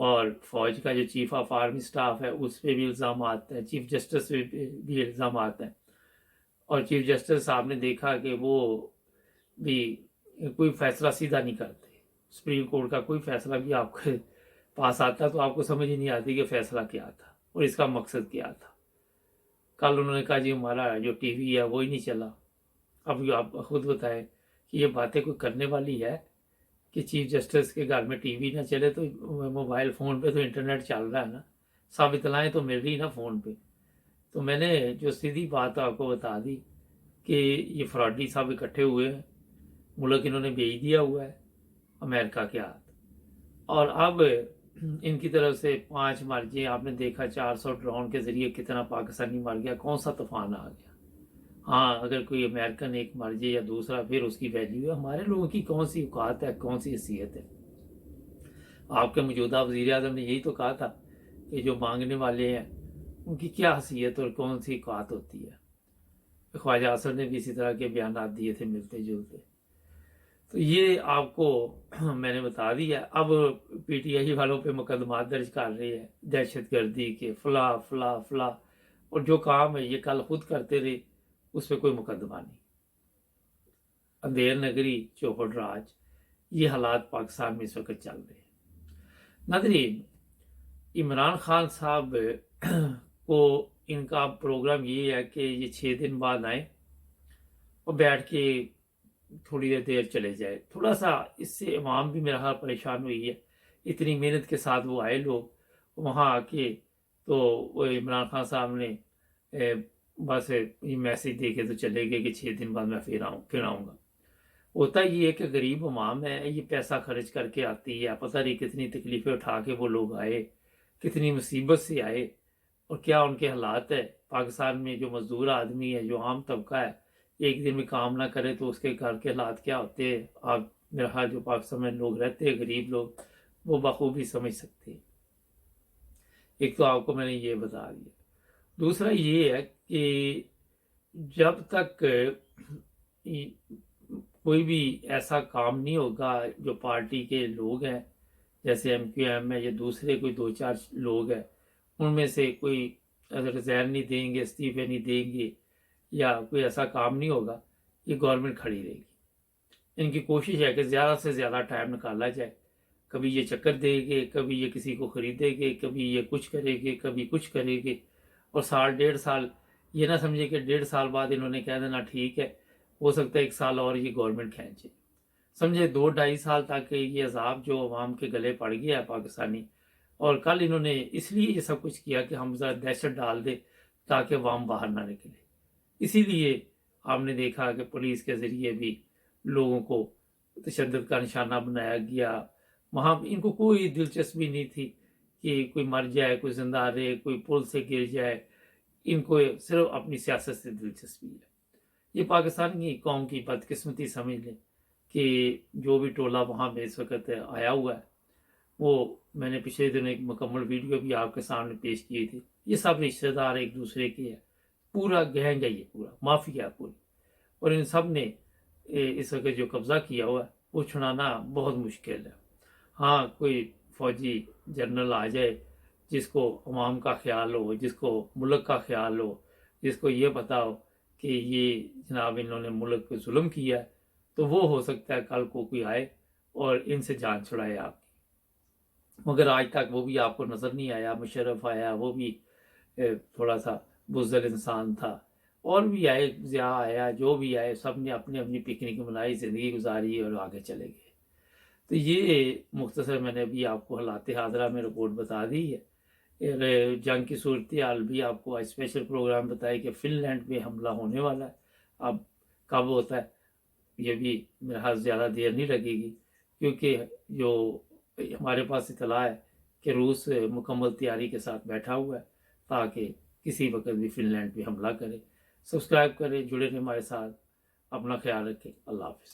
اور فوج کا جو چیف آف آرمی سٹاف ہے اس پہ بھی الزامات ہیں، چیف جسٹس پہ بھی الزامات ہیں، اور چیف جسٹس صاحب نے دیکھا کہ وہ بھی کوئی فیصلہ سیدھا نہیں کرتے، سپریم کورٹ کا کوئی فیصلہ بھی آپ کے پاس آتا تو آپ کو سمجھ ہی نہیں آتی کہ فیصلہ کیا تھا اور اس کا مقصد کیا تھا۔ کل انہوں نے کہا جی ہمارا جو ٹی وی ہے وہی نہیں چلا۔ اب یہ آپ خود بتائیں کہ یہ باتیں کوئی کرنے والی ہے کہ چیف جسٹس کے گھر میں ٹی وی نہ چلے تو موبائل فون پہ تو انٹرنیٹ چل رہا ہے نا، سب اطلاعیں تو مل رہی نا فون پہ۔ تو میں نے جو سیدھی بات آپ کو بتا دی کہ یہ فراڈی سب اکٹھے ہوئے ہیں، ملک انہوں نے بیچ دیا ہوا ہے امریکہ کے ہاتھ، اور اب ان کی طرف سے 5 مر گئے۔ آپ نے دیکھا 400 ڈرون کے ذریعے کتنا پاکستانی مر گیا، کون سا طوفان آ گیا۔ ہاں اگر کوئی امریکن ایک مر جائے یا دوسرا پھر اس کی ویلیو ہے، ہمارے لوگوں کی کون سی اوقات ہے، کون سی حیثیت ہے۔ آپ کے موجودہ وزیر اعظم نے یہی تو کہا تھا کہ جو مانگنے والے ہیں ان کی کیا حیثیت اور کون سی اوقات ہوتی ہے۔ خواجہ حسن نے بھی اسی طرح کے بیانات دیے تھے ملتے جلتے۔ تو یہ آپ کو میں نے بتا دیا۔ اب پی ٹی آئی والوں پہ مقدمات درج کر رہے ہیں دہشت گردی کے، فلاں فلاں فلاں، اور جو کام ہے یہ کل خود کرتے رہے، اس پہ کوئی مقدمہ نہیں۔ اندھیر نگری چوپڑ راج، یہ حالات پاکستان میں اس وقت چل رہے ہیں۔ ناظرین، عمران خان صاحب کو ان کا پروگرام یہ ہے کہ یہ 6 دن بعد آئیں اور بیٹھ کے تھوڑی دیر چلے جائے۔ تھوڑا سا اس سے عوام بھی میرا خیال پریشان ہوئی ہے، اتنی محنت کے ساتھ وہ آئے لوگ وہاں آ کے، تو وہ عمران خان صاحب نے بس یہ میسج دے کے تو چلے گئے کہ 6 دن بعد میں پھر آؤں گا۔ ہوتا یہ ہے کہ غریب عوام ہے، یہ پیسہ خرچ کر کے آتی ہے، پتہ نہیں کتنی تکلیفیں اٹھا کے وہ لوگ آئے، کتنی مصیبت سے آئے، اور کیا ان کے حالات ہے۔ پاکستان میں جو مزدور آدمی ہے، جو عام طبقہ ہے، ایک دن میں کام نہ کرے تو اس کے گھر کے حالات کیا ہوتے ہیں، آپ میرا خیال جو پاکستان میں لوگ رہتے ہیں غریب لوگ وہ بخوبی سمجھ سکتے ہیں۔ ایک تو آپ کو میں نے یہ بتا دیا، دوسرا یہ ہے کہ جب تک کوئی بھی ایسا کام نہیں ہوگا، جو پارٹی کے لوگ ہیں جیسے ایم کیو ایم ہے یا دوسرے کوئی 2-4 لوگ ہیں، ان میں سے کوئی ریزائن نہیں دیں گے، استعفے نہیں دیں گے، یا کوئی ایسا کام نہیں ہوگا، یہ گورنمنٹ کھڑی رہے گی۔ ان کی کوشش ہے کہ زیادہ سے زیادہ ٹائم نکالا جائے، کبھی یہ چکر دے گے، کبھی یہ کسی کو خریدے گے، کبھی یہ کچھ کرے گے، کبھی کچھ کرے گے، اور 1.5 سال یہ نہ سمجھے کہ 1.5 سال بعد انہوں نے کہہ دینا ٹھیک ہے، ہو سکتا ہے 1 سال اور یہ گورنمنٹ کھینچے۔ سمجھے 2-2.5 سال تک یہ عذاب جو عوام کے گلے پڑ گیا ہے پاکستانی، اور کل انہوں نے اس لیے یہ سب کچھ کیا کہ ہم ذرا دہشت ڈال دے تاکہ عوام باہر نہ نکلے۔ اسی لیے آپ نے دیکھا کہ پولیس کے ذریعے بھی لوگوں کو تشدد کا نشانہ بنایا گیا۔ وہاں ان کو کوئی دلچسپی نہیں تھی کہ کوئی مر جائے، کوئی زندہ رہے، کوئی پل سے گر جائے، ان کو صرف اپنی سیاست سے دلچسپی ہے۔ یہ پاکستان کی قوم کی بدقسمتی سمجھ لیں کہ جو بھی ٹولہ وہاں پہ اس وقت آیا ہوا ہے، وہ میں نے پچھلے دن ایک مکمل ویڈیو بھی آپ کے سامنے پیش کی تھی، یہ سب رشتہ دار ایک دوسرے کے ہے، پورا گینگ ہے، یہ پورا مافیا ہے پوری، اور ان سب نے اس وقت جو قبضہ کیا ہوا ہے وہ چھڑانا بہت مشکل ہے۔ ہاں کوئی فوجی جنرل آ جائے جس کو عوام کا خیال ہو، جس کو ملک کا خیال ہو، جس کو یہ پتا ہو کہ یہ جناب انہوں نے ملک پہ ظلم کیا ہے، تو وہ ہو سکتا ہے کل کو کوئی آئے اور ان سے جان چھڑائے آپ کی۔ مگر آج تک وہ بھی آپ کو نظر نہیں آیا۔ مشرف آیا، وہ بھی تھوڑا سا بزدل انسان تھا، اور بھی آئے، ضیاء آیا، جو بھی آئے، سب نے اپنی اپنی پکنک منائی، زندگی گزاری اور آگے چلے گئے۔ تو یہ مختصر میں نے ابھی آپ کو حالات حاضرہ میں رپورٹ بتا دی ہے۔ جنگ کی صورتحال بھی آپ کو اسپیشل پروگرام بتائے کہ فن لینڈ پہ حملہ ہونے والا ہے، اب کب ہوتا ہے یہ بھی میرے خیال زیادہ دیر نہیں لگے گی، کیونکہ جو ہمارے پاس اطلاع ہے کہ روس مکمل تیاری کے ساتھ بیٹھا ہوا ہے تاکہ کسی وقت بھی فن لینڈ پہ حملہ کرے۔ سبسکرائب کریں، جڑے رہیں ہمارے ساتھ، اپنا خیال رکھیں، اللہ حافظ۔